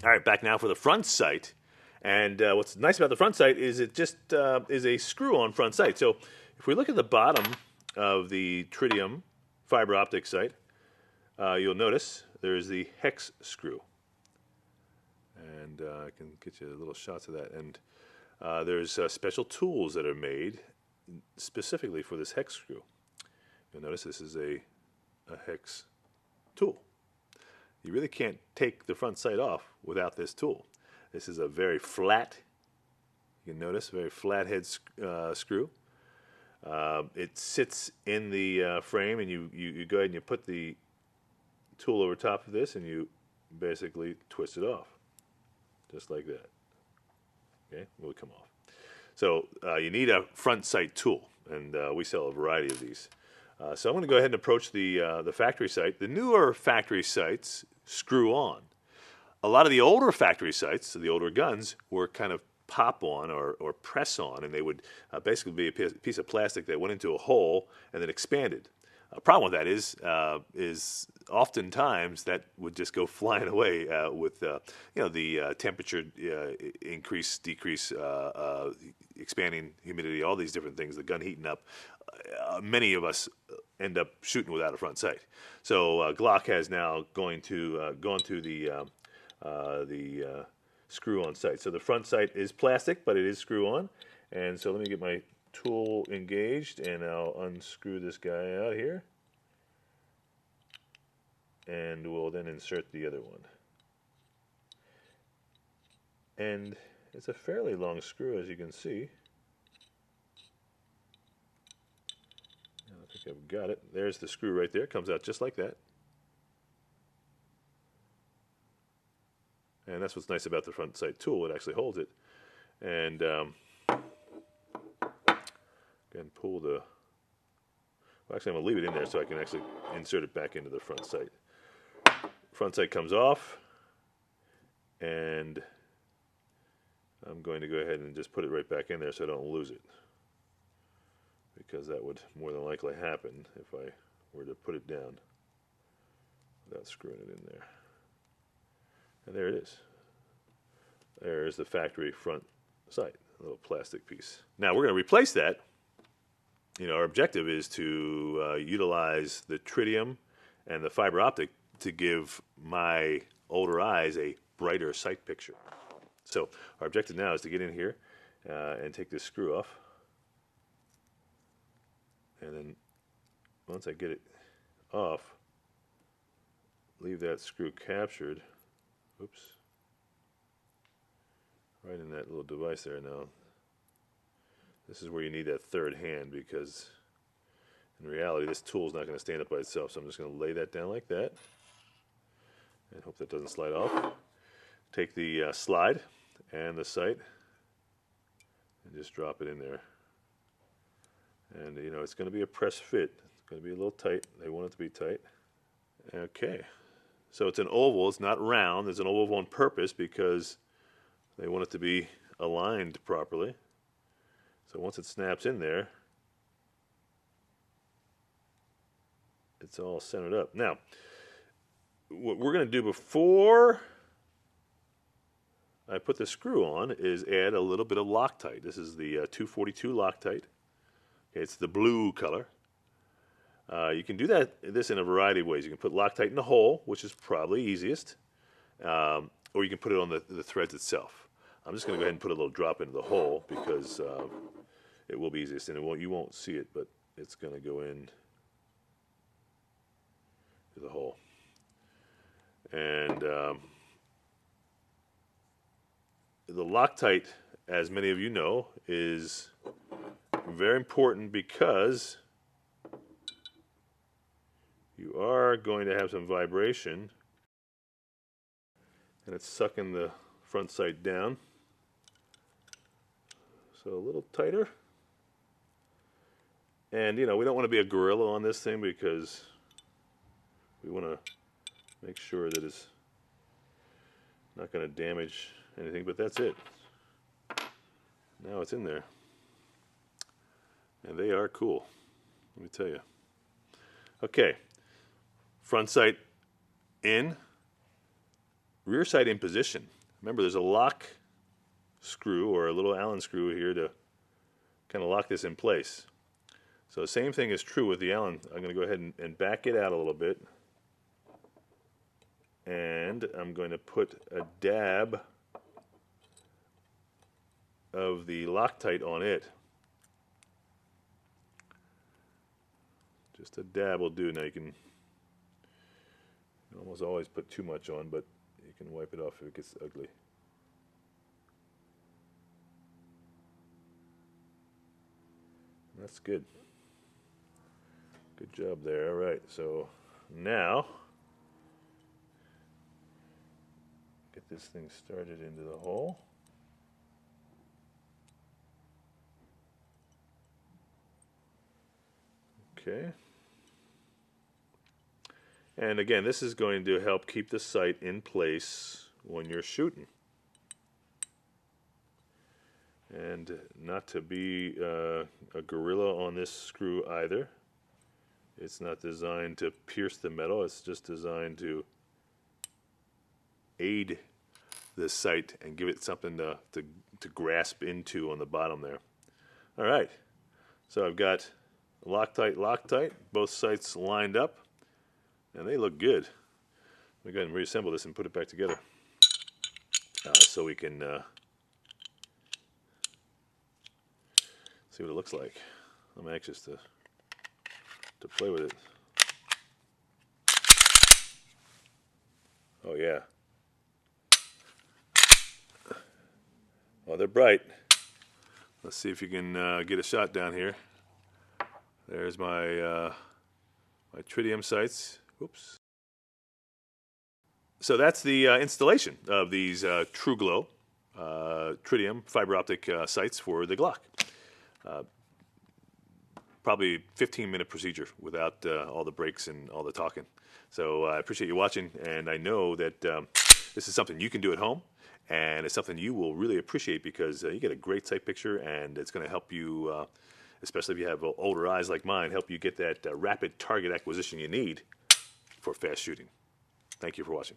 All right, back now for the front sight. And what's nice about the front sight is it just is a screw-on front sight. So if we look at the bottom of the Tritium fiber optic sight, you'll notice there's the hex screw. And I can get you little shots of that. And there's special tools that are made specifically for this hex screw. You'll notice this is a hex tool. You really can't take the front sight off without this tool. This is a very flat, you can notice, very flat head screw. It sits in the frame, and you go ahead and you put the tool over top of this, and you basically twist it off, just like that. Okay, it will come off. So you need a front sight tool, and we sell a variety of these. So I'm going to go ahead and approach the factory sight. The newer factory sights screw on. A lot of the older factory sights, the older guns, were kind of pop on or press on, and they would basically be a piece of plastic that went into a hole and then expanded. A problem with that is oftentimes that would just go flying away with the temperature increase, decrease, expanding humidity, all these different things, the gun heating up. Many of us end up shooting without a front sight. So Glock has now gone to the screw-on sight. So the front sight is plastic, but it is screw-on. And so let me get my tool engaged, and I'll unscrew this guy out here. And we'll then insert the other one. And it's a fairly long screw, as you can see. I think I've got it. There's the screw right there. It comes out just like that. And that's what's nice about the front sight tool. It actually holds it. And again, pull the... Well, actually, I'm going to leave it in there so I can actually insert it back into the front sight. Front sight comes off. And I'm going to go ahead and just put it right back in there so I don't lose it, because that would more than likely happen if I were to put it down without screwing it in there. And there it is. There's the factory front sight, a little plastic piece. Now we're going to replace that. Our objective is to utilize the tritium and the fiber optic to give my older eyes a brighter sight picture. So our objective now is to get in here and take this screw off. And then once I get it off, leave that screw captured. Oops. Right in that little device there. Now, this is where you need that third hand, because in reality this tool is not going to stand up by itself. So I'm just going to lay that down like that and hope that doesn't slide off. Take the slide and the sight and just drop it in there. And it's going to be a press fit. It's going to be a little tight. They want it to be tight. Okay. So it's an oval. It's not round. It's an oval on purpose because they want it to be aligned properly. So once it snaps in there, it's all centered up. Now, what we're going to do before I put the screw on is add a little bit of Loctite. This is the 242 Loctite. Okay, it's the blue color. You can do this in a variety of ways. You can put Loctite in the hole, which is probably easiest, or you can put it on the threads itself. I'm just going to go ahead and put a little drop into the hole because it will be easiest, and you won't see it, but it's going to go in to the hole. And the Loctite, as many of you know, is very important because you are going to have some vibration, and it's sucking the front sight down. So a little tighter. And we don't want to be a gorilla on this thing because we want to make sure that it's not going to damage anything, but that's it. Now it's in there. And they are cool, let me tell you. Okay, front sight in, rear sight in position. Remember, there's a lock screw or a little Allen screw here to kind of lock this in place. So the same thing is true with the Allen. I'm going to go ahead and back it out a little bit. And I'm going to put a dab of the Loctite on it. Just a dab will do. Now you can almost always put too much on, but you can wipe it off if it gets ugly. That's good. Good job there. All right, so now get this thing started into the hole. Okay. And again, this is going to help keep the sight in place when you're shooting. And not to be a gorilla on this screw either. It's not designed to pierce the metal. It's just designed to aid the sight and give it something to grasp into on the bottom there. All right. So I've got Loctite, both sights lined up, and they look good. Let me go ahead and reassemble this and put it back together so we can see what it looks like. I'm anxious to play with it. Oh yeah. Oh, they're bright. Let's see if you can get a shot down here. There's my my tritium sights. Oops. So that's the installation of these Truglo tritium fiber optic sights for the Glock. Probably 15-minute procedure without all the breaks and all the talking. So I appreciate you watching, and I know that this is something you can do at home, and it's something you will really appreciate because you get a great sight picture, and it's going to help you, especially if you have older eyes like mine, help you get that rapid target acquisition you need for fast shooting. Thank you for watching.